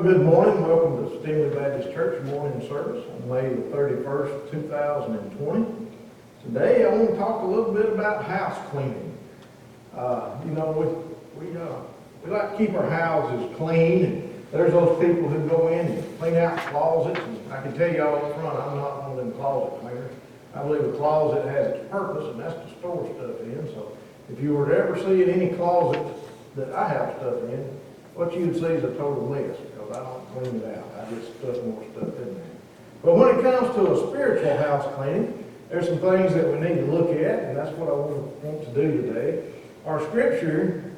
Good morning. Welcome to Stemley Baptist Church morning service on May the 31st, 2020. Today I want to talk a little bit about house cleaning. We like to keep our houses clean. There's those people who go in and clean out closets. And I can tell you all up front, I'm not one of them closet cleaners. I believe a closet has its purpose, and that's to store stuff in. So if you were to ever see in any closet that I have stuff in, what you would see is a total mess, because I don't clean it out. I just stuff more stuff in there. But when it comes to a spiritual house cleaning, there's some things that we need to look at, and that's what I want to do today. Our scripture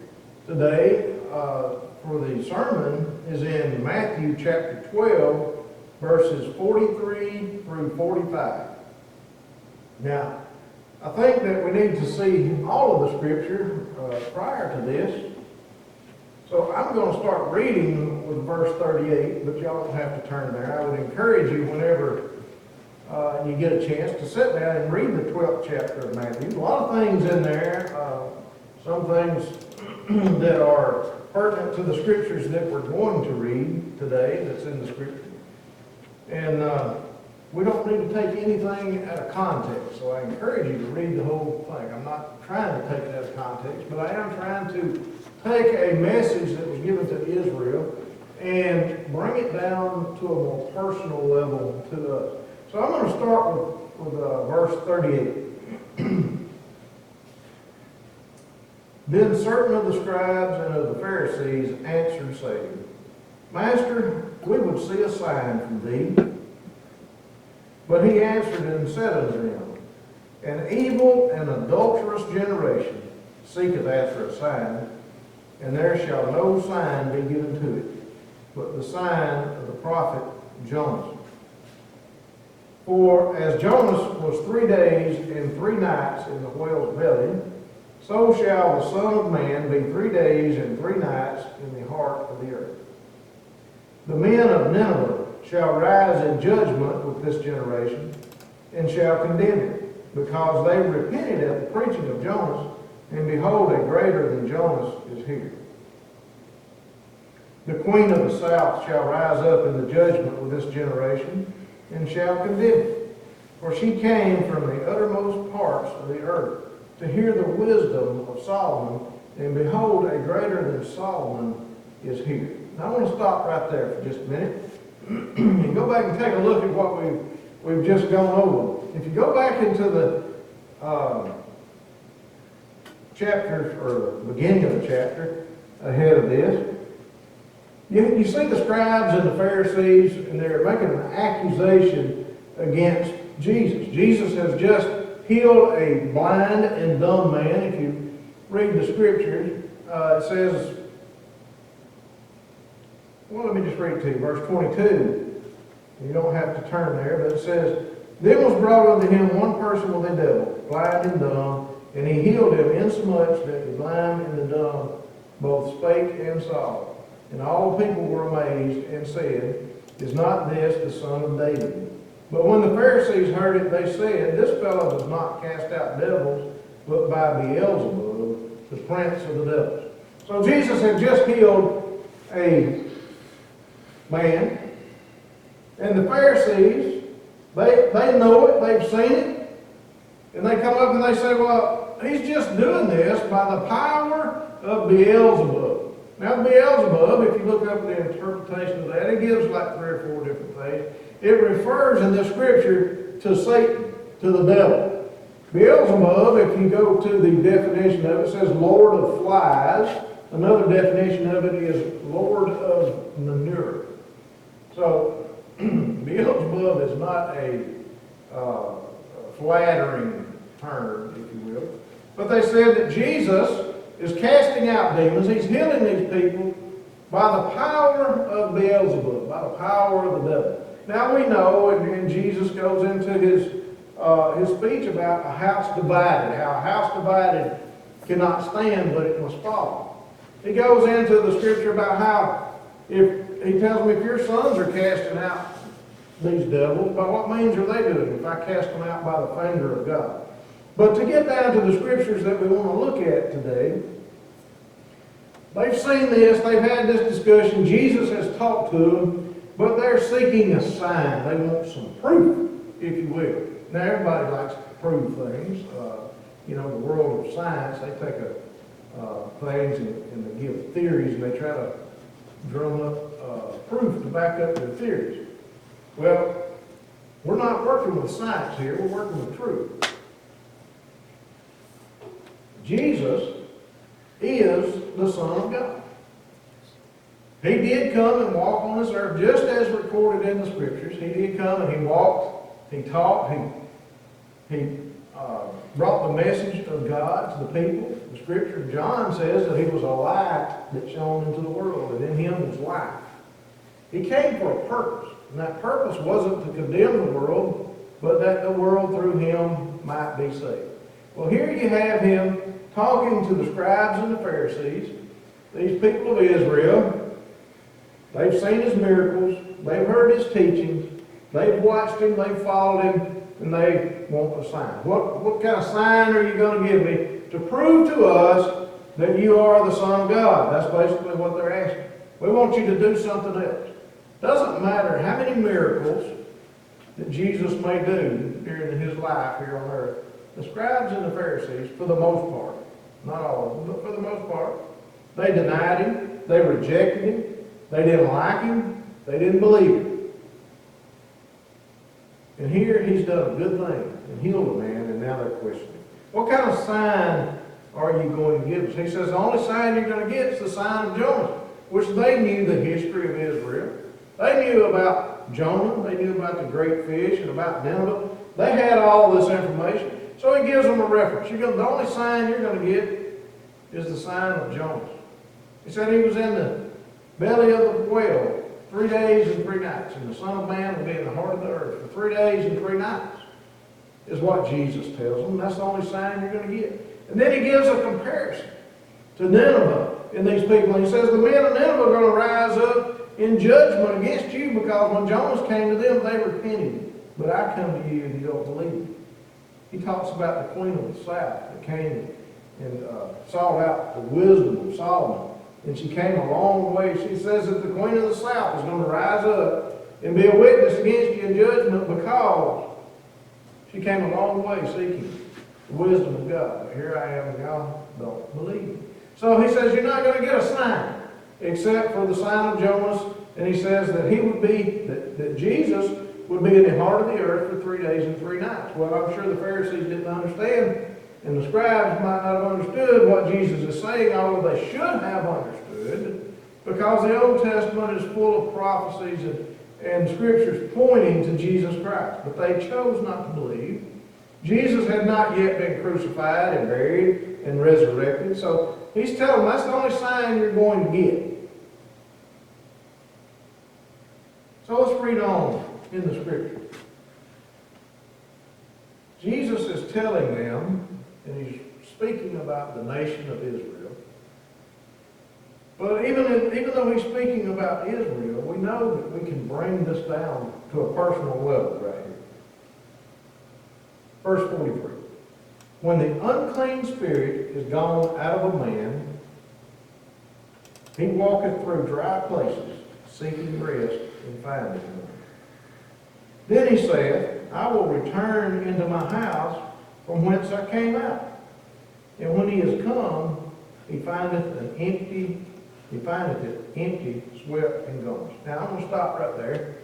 today for the sermon is in Matthew chapter 12, verses 43 through 45. Now, I think that we need to see all of the scripture prior to this. So I'm going to start reading with verse 38, but y'all don't have to turn there. I would encourage you whenever you get a chance to sit down and read the 12th chapter of Matthew. A lot of things in there, some things that are pertinent to the scriptures that we're going to read today that's in the scripture. And we don't need to take anything out of context, so I encourage you to read the whole thing. I'm not trying to take it out of context, but I am trying to take a message that was given to Israel and bring it down to a more personal level to us. So I'm going to start with verse 38. Then certain of the scribes and of the Pharisees answered, saying, Master, we would see a sign from thee. But he answered and said unto them, An evil and adulterous generation seeketh after a sign, and there shall no sign be given to it, but the sign of the prophet Jonas. For as Jonas was 3 days and 3 nights in the whale's belly, so shall the Son of Man be 3 days and 3 nights in the heart of the earth. The men of Nineveh shall rise in judgment with this generation, and shall condemn it, because they repented at the preaching of Jonas, and behold, a greater than Jonas is here. The queen of the south shall rise up in the judgment with this generation, and shall condemn it. For she came from the uttermost parts of the earth to hear the wisdom of Solomon, and behold, a greater than Solomon is here. Now I want to stop right there for just a minute and go back and take a look at what we've just gone over. If you go back into the chapter, or the beginning of the chapter ahead of this, you see the scribes and the Pharisees, and they're making an accusation against Jesus. Jesus has just healed a blind and dumb man. If you read the scriptures, it says, well, let me just read it to you, verse 22. You don't have to turn there, but it says, Then was brought unto him one person with a devil, blind and dumb, and he healed him insomuch that the blind and the dumb both spake and saw. And all the people were amazed and said, Is not this the son of David? But when the Pharisees heard it, they said, This fellow does not cast out devils, but by Beelzebub, the prince of the devils. So Jesus had just healed a man, and the Pharisees, they know it, they've seen it, and they come up and they say, well, he's just doing this by the power of Beelzebub. Now Beelzebub, if you look up the interpretation of that, it gives like 3 or 4 different things. It refers in the scripture to Satan, to the devil. Beelzebub, if you go to the definition of it, it says Lord of flies. Another definition of it is Lord of manure. So Beelzebub is not a flattering term, if you will. But they said that Jesus is casting out demons. He's healing these people by the power of Beelzebub, by the power of the devil. Now we know, and Jesus goes into his speech about a house divided, how a house divided cannot stand, but it must fall. He goes into the scripture about how, he tells me, if your sons are casting out these devils, by what means are they doing it? If I cast them out by the finger of God. But to get down to the scriptures that we want to look at today, they've seen this, they've had this discussion, Jesus has talked to them, but they're seeking a sign. They want some proof, if you will. Now everybody likes to prove things. The world of science, they take things and they give theories and they try to drum up proof to back up their theories. Well, we're not working with science here, we're working with truth. Jesus is the Son of God. He did come and walk on this earth just as recorded in the scriptures. He did come and he walked, he taught, he brought the message of God to the people. The scripture, John says that he was a light that shone into the world, and in him was life. He came for a purpose, and that purpose wasn't to condemn the world, but that the world through him might be saved. Well, here you have him talking to the scribes and the Pharisees, these people of Israel. They've seen his miracles, they've heard his teachings, they've watched him, they've followed him, and they want a sign. What kind of sign are you going to give me to prove to us that you are the Son of God? That's basically what they're asking. We want you to do something else. Doesn't matter how many miracles that Jesus may do during his life here on earth. The scribes and the Pharisees, for the most part, not all of them, but for the most part, they denied him, they rejected him, they didn't like him, they didn't believe him. And here he's done a good thing and healed a man, and now they're questioning. What kind of sign are you going to give us? He says the only sign you're going to get is the sign of Jonah, which they knew the history of Israel. They knew about Jonah, they knew about the great fish and about Nineveh. They had all this information. So he gives them a reference. The only sign you're going to get is the sign of Jonah. He said he was in the belly of the whale 3 days and 3 nights, and the Son of Man will be in the heart of the earth for 3 days and 3 nights, is what Jesus tells them. That's the only sign you're going to get. And then he gives a comparison to Nineveh and these people. And he says the men of Nineveh are going to rise up in judgment against you, because when Jonas came to them, they repented. But I come to you and you don't believe me. He talks about the queen of the south that came and sought out the wisdom of Solomon. And she came a long way. She says that the queen of the south is going to rise up and be a witness against you in judgment because she came a long way seeking the wisdom of God. But here I am, and y'all don't believe me. So he says, you're not going to get a sign except for the sign of Jonas. And he says that he would be, that Jesus would be in the heart of the earth for 3 days and 3 nights. Well, I'm sure the Pharisees didn't understand, and the scribes might not have understood what Jesus is saying, although they should have understood, because the Old Testament is full of prophecies and scriptures pointing to Jesus Christ. But they chose not to believe. Jesus had not yet been crucified and buried and resurrected. So he's telling them that's the only sign you're going to get. So let's read on in the scripture. Jesus is telling them, and he's speaking about the nation of Israel. But even though he's speaking about Israel, we know that we can bring this down to a personal level right here. Verse 43. When the unclean spirit is gone out of a man, he walketh through dry places, seeking rest, and findeth none. Then he saith, I will return into my house from whence I came out. And when he is come, he findeth it empty, swept, and garnished. Now I'm going to stop right there.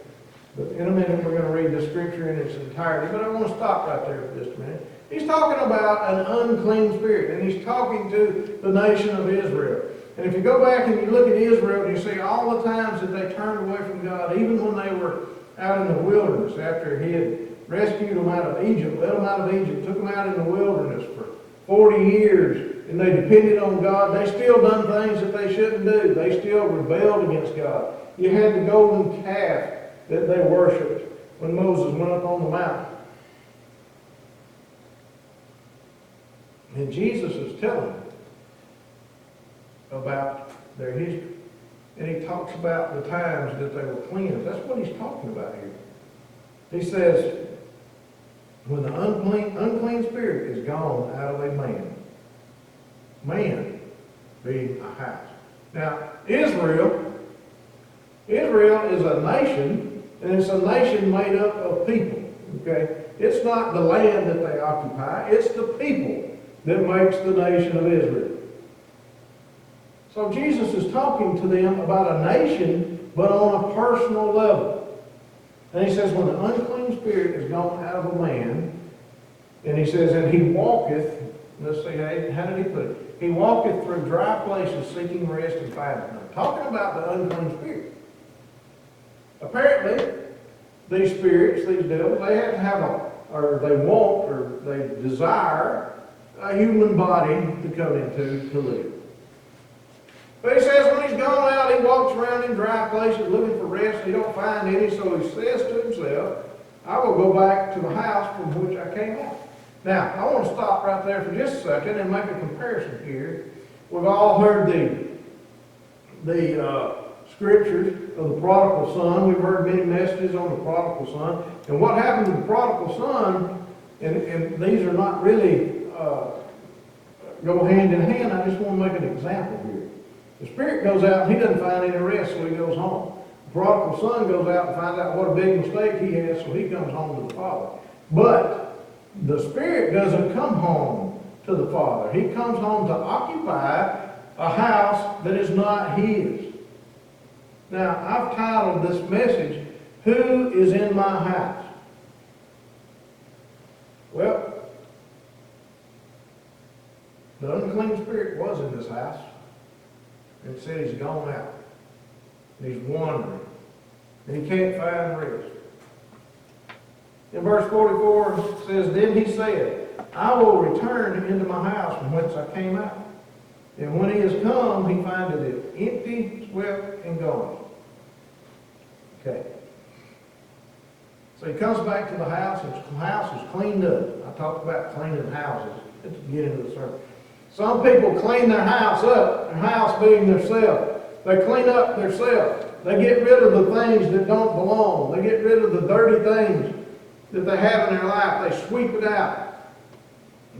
But in a minute we're going to read the scripture in its entirety. But I want to stop right there for just a minute. He's talking about an unclean spirit, and he's talking to the nation of Israel. And if you go back and you look at Israel, and you see all the times that they turned away from God, even when they were out in the wilderness, after he had rescued them out of Egypt, led them out of Egypt, took them out in the wilderness for 40 years, and they depended on God, they still done things that they shouldn't do. They still rebelled against God. You had the golden calf that they worshipped when Moses went up on the mountain. And Jesus is telling them about their history. And he talks about the times that they were cleansed. That's what he's talking about here. He says, when the unclean spirit is gone out of a man being a house. Now, Israel is a nation, and it's a nation made up of people. Okay? It's not the land that they occupy, it's the people that makes the nation of Israel. So Jesus is talking to them about a nation, but on a personal level. And he says, when the unclean spirit is gone out of a man, and he says, and he walketh, let's see, how did he put it? He walketh through dry places, seeking rest and findeth none. Talking about the unclean spirit. Apparently, these spirits, these devils, they have to have they desire a human body to come into to live. But he says when he's gone out, he walks around in dry places looking for rest. He don't find any, so he says to himself, I will go back to the house from which I came out. Now, I want to stop right there for just a second and make a comparison here. We've all heard the scriptures of the prodigal son. We've heard many messages on the prodigal son. And what happened to the prodigal son, and these are not really go hand in hand, I just want to make an example here. The spirit goes out and he doesn't find any rest, so he goes home. The prodigal son goes out and finds out what a big mistake he has, so he comes home to the father. But the spirit doesn't come home to the father. He comes home to occupy a house that is not his. Now, I've titled this message, Who is in My House? Well, the unclean spirit was in this house. And it said he's gone out. And he's wandering. And he can't find rest. In verse 44 it says, Then he said, I will return into my house from whence I came out. And when he is come, he findeth it empty, swept, and gone. Okay. So he comes back to the house, and the house is cleaned up. I talked about cleaning houses at the beginning of the sermon. Some people clean their house up, their house being themselves. They clean up themselves. They get rid of the things that don't belong. They get rid of the dirty things that they have in their life. They sweep it out.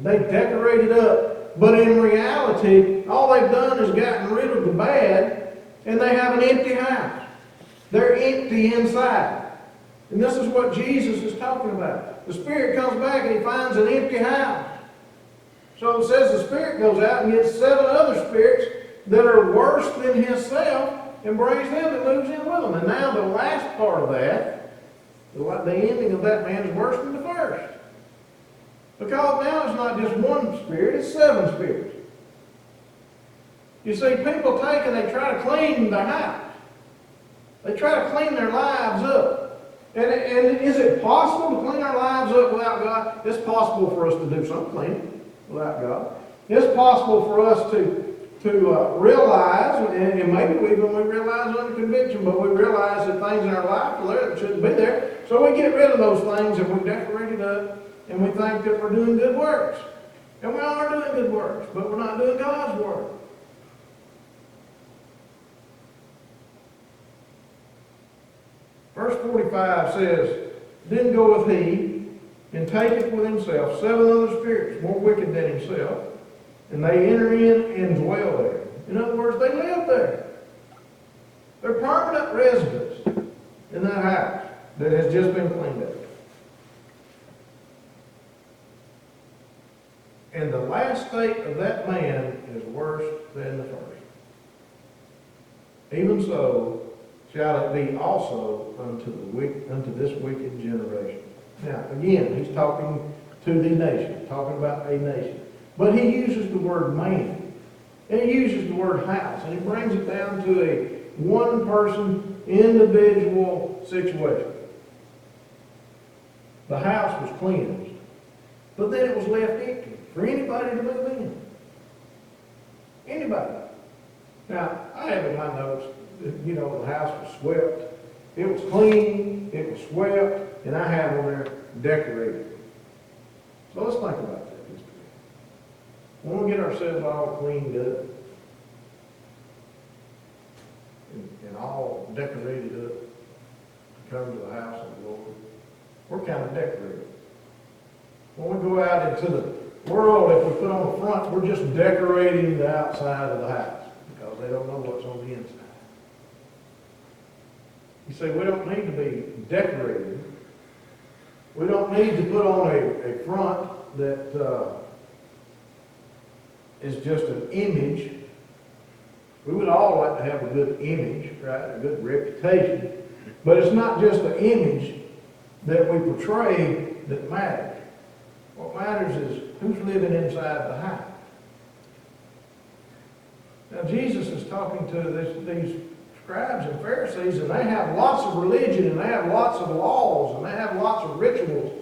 They decorate it up. but in reality, all they've done is gotten rid of the bad, and they have an empty house. They're empty inside. And this is what Jesus is talking about. The Spirit comes back and he finds an empty house. So it says the Spirit goes out and gets 7 other spirits that are worse than himself and brings them and moves in with them. And now the last part of that, the ending of that man is worse than the first. Because now it's not just one spirit, it's 7 spirits. You see, people take and they try to clean their house. They try to clean their lives up. And is it possible to clean our lives up without God? It's possible for us to do some cleaning without God. It's possible for us to realize, and maybe we realize under conviction, but we realize that things in our life are there that shouldn't be there. So we get rid of those things and we decorate it up, and we think that we're doing good works. And we are doing good works, but we're not doing God's work. Verse 45 says, Then goeth he, and taketh with himself 7 other spirits, more wicked than himself, and they enter in and dwell there. In other words, they live there. They're permanent residents in that house that has just been cleaned up. And the last state of that man is worse than the first. Even so shall it be also unto this wicked generation. Now, again, he's talking to the nation, talking about a nation. But he uses the word man, and he uses the word house, and he brings it down to a one-person, individual situation. The house was cleansed, but then it was left empty for anybody to move in. Anybody. Now, I have in my notes, the house was swept. It was clean, it was swept, and I have on there decorated. So let's think about that. When we get ourselves all cleaned up and all decorated up to come to the house of the Lord, we're kind of decorated. When we go out into the world, if we put on the front, we're just decorating the outside of the house because they don't know what's on the inside. You say, we don't need to be decorated. We don't need to put on a front that is just an image. We would all like to have a good image, right? A good reputation. But it's not just the image that we portray that matters. What matters is who's living inside the house. Now Jesus is talking to these scribes and Pharisees, and they have lots of religion, and they have lots of laws, and they have lots of rituals,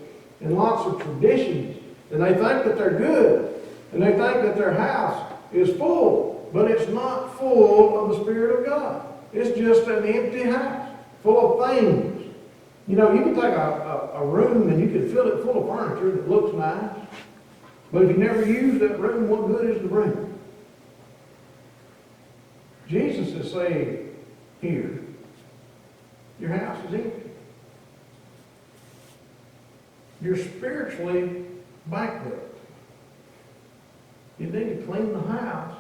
and lots of traditions, and they think that they're good. And they think that their house is full, but it's not full of the Spirit of God. It's just an empty house, full of things. You can take a room and you can fill it full of furniture that looks nice, but if you never use that room, what good is the room? Jesus is saying here, your house is empty. You're spiritually bankrupt. You need to clean the house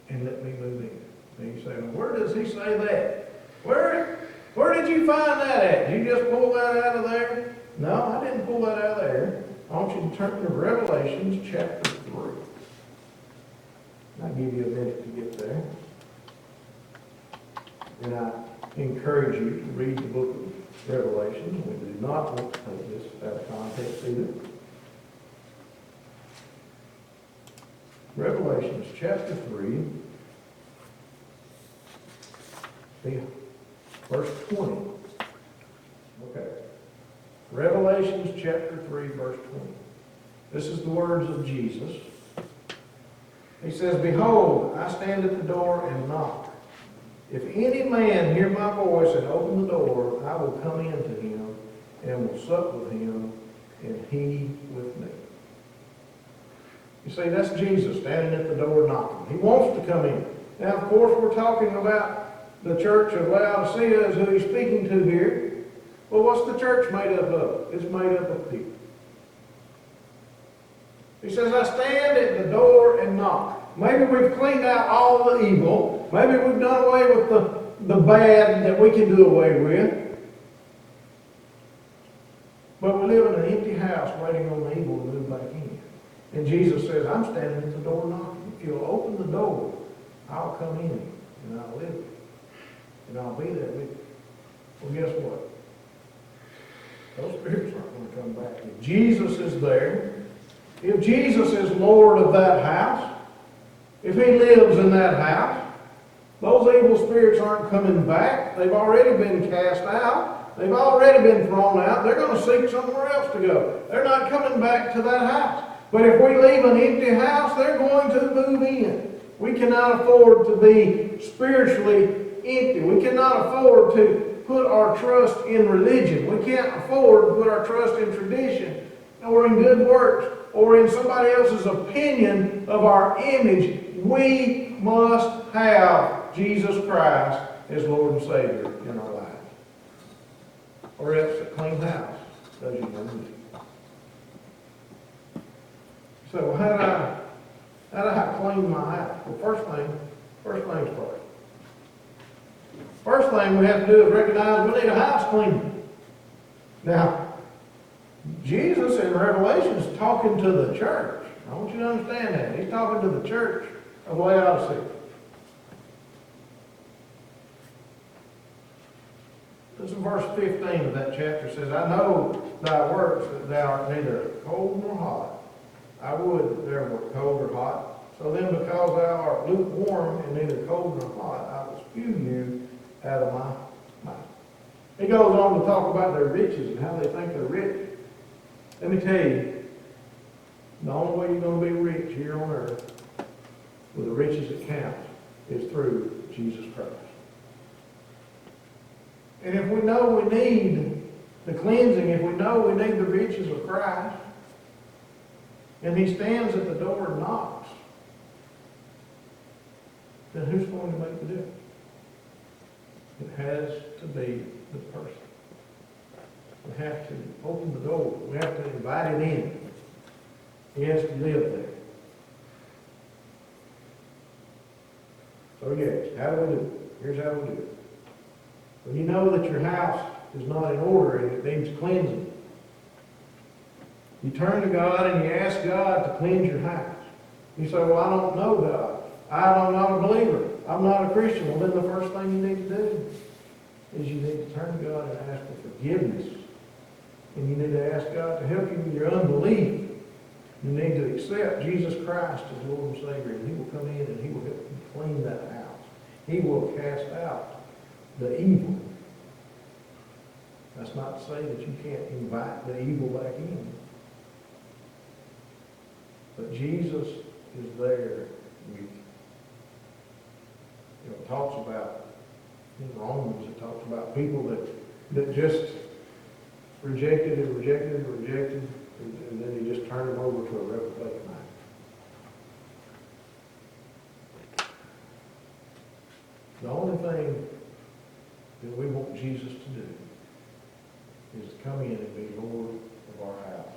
and let me move in. And you say, well, where does he say that? Where did you find that at? Did you just pull that out of there? No, I didn't pull that out of there. I want you to turn to Revelations chapter 3. I'll give you a minute to get there. And I encourage you to read the book of Revelation. We do not want to take this out of context either. Revelations chapter 3, verse 20. Okay. Revelations chapter 3, verse 20. This is the words of Jesus. He says, Behold, I stand at the door and knock. If any man hear my voice and open the door, I will come in to him and will sup with him and he with me. You see, that's Jesus standing at the door knocking. He wants to come in. Now, of course, we're talking about the church of Laodicea is who he's speaking to here. Well, what's the church made up of? It's made up of people. He says, I stand at the door and knock. Maybe we've cleaned out all the evil. Maybe we've done away with the bad that we can do away with. But we live in an empty house waiting on the evil to move back in. And Jesus says, I'm standing at the door knocking. If you'll open the door, I'll come in and I'll live with you. And I'll be there with you. Well, guess what? Those spirits aren't going to come back. If Jesus is there, if Jesus is Lord of that house, if He lives in that house, those evil spirits aren't coming back. They've already been cast out. They've already been thrown out. They're going to seek somewhere else to go. They're not coming back to that house. But if we leave an empty house, they're going to move in. We cannot afford to be spiritually empty. We cannot afford to put our trust in religion. We can't afford to put our trust in tradition or in good works or in somebody else's opinion of our image. We must have Jesus Christ as Lord and Savior in our lives. Or else a clean house does you no good. So how do I clean my house? Well, first things first. First thing we have to do is recognize we need a house cleaning. Now, Jesus in Revelation is talking to the church. I want you to understand that. He's talking to the church of Laodicea. Listen, verse 15 of that chapter says, I know thy works, that thou art neither cold nor hot. I would there were cold or hot. So then, because thou art lukewarm and neither cold nor hot, I will spew you out of my mouth. He goes on to talk about their riches and how they think they're rich. Let me tell you, the only way you're going to be rich here on earth with the riches that count is through Jesus Christ. And if we know we need the cleansing, if we know we need the riches of Christ, and He stands at the door and knocks, then who's going to make the difference? It has to be the person. We have to open the door. We have to invite it in. He has to live there. So yes, how do we do it? Here's how we do it. When you know that your house is not in order and it needs cleansing, you turn to God and you ask God to cleanse your house. You say, well, I don't know God. I'm not a believer. I'm not a Christian. Well, then the first thing you need to do is you need to turn to God and ask for forgiveness. And you need to ask God to help you with your unbelief. You need to accept Jesus Christ as Lord and Savior, and He will come in and He will help you clean that house. He will cast out the evil. That's not to say that you can't invite the evil back in. But Jesus is there with you. It talks about, in Romans, it talks about people that just rejected, and then He just turned them over to a reprobate mind. The only thing that we want Jesus to do is to come in and be Lord of our house.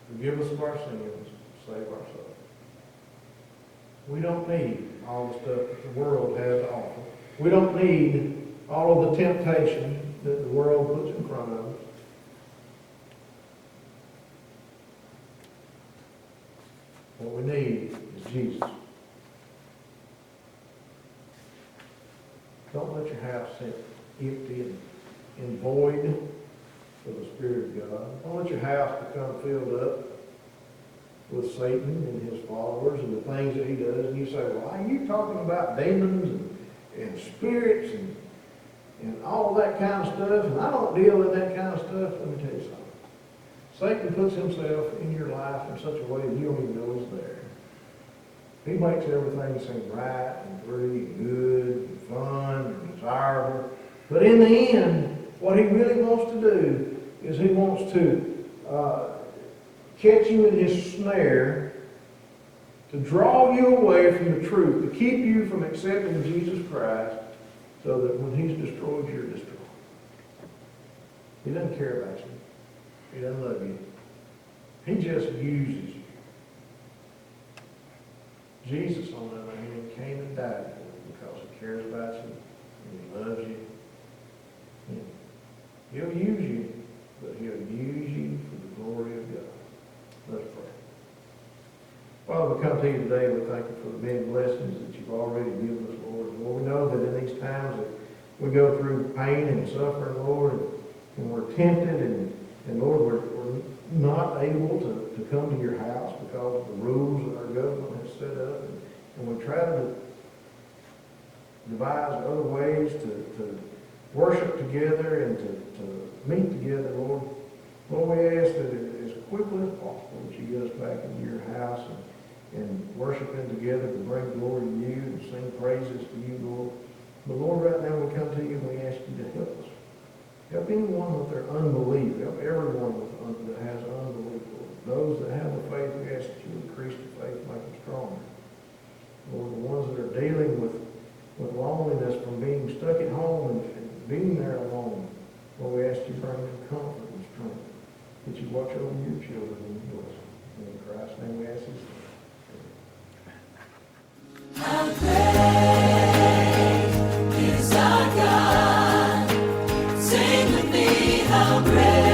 Forgive us of our sins, save our soul. We don't need all the stuff that the world has to offer. We don't need all of the temptation that the world puts in front of us. What we need is Jesus. Don't let your house sit empty and void for the Spirit of God. Don't let your house become filled up with Satan and his followers and the things that he does. And you say, well, why are you talking about demons and spirits and all that kind of stuff? And I don't deal with that kind of stuff. Let me tell you something. Satan puts himself in your life in such a way that you don't even know he's there. He makes everything seem right and free and good and fun and desirable. But in the end, what he really wants to do is he wants to catch you in his snare, to draw you away from the truth, to keep you from accepting Jesus Christ, so that when he's destroyed, you're destroyed. He doesn't care about you. He doesn't love you. He just uses you. Jesus, on the other hand, came and died for you because he cares about you and he loves you. And he'll use you, but he'll use you for the glory of God. Let's pray. Father, we come to you today. We thank you for the many blessings that you've already given us, Lord. And Lord, we know that in these times that we go through pain and suffering, Lord, and we're tempted, and Lord, we're not able to come to your house because of the rules that our government has set up. And we try to devise other ways to worship together and to meet together, Lord. Lord, we ask that as quickly as possible that you get us back into your house and worshiping together to bring glory to you and sing praises to you, Lord. But Lord, right now we come to you and we ask you to help us. Help anyone with their unbelief. Help everyone that has unbelief, Lord. Those that have the faith, we ask that you increase the faith, make them stronger. Lord, the ones that are dealing with loneliness from being stuck at home and being there alone, Lord, we ask you to bring them comfort and strength. That you watch over your children and bless them. In Christ's name we ask this. How great is our God? Sing with me, how great.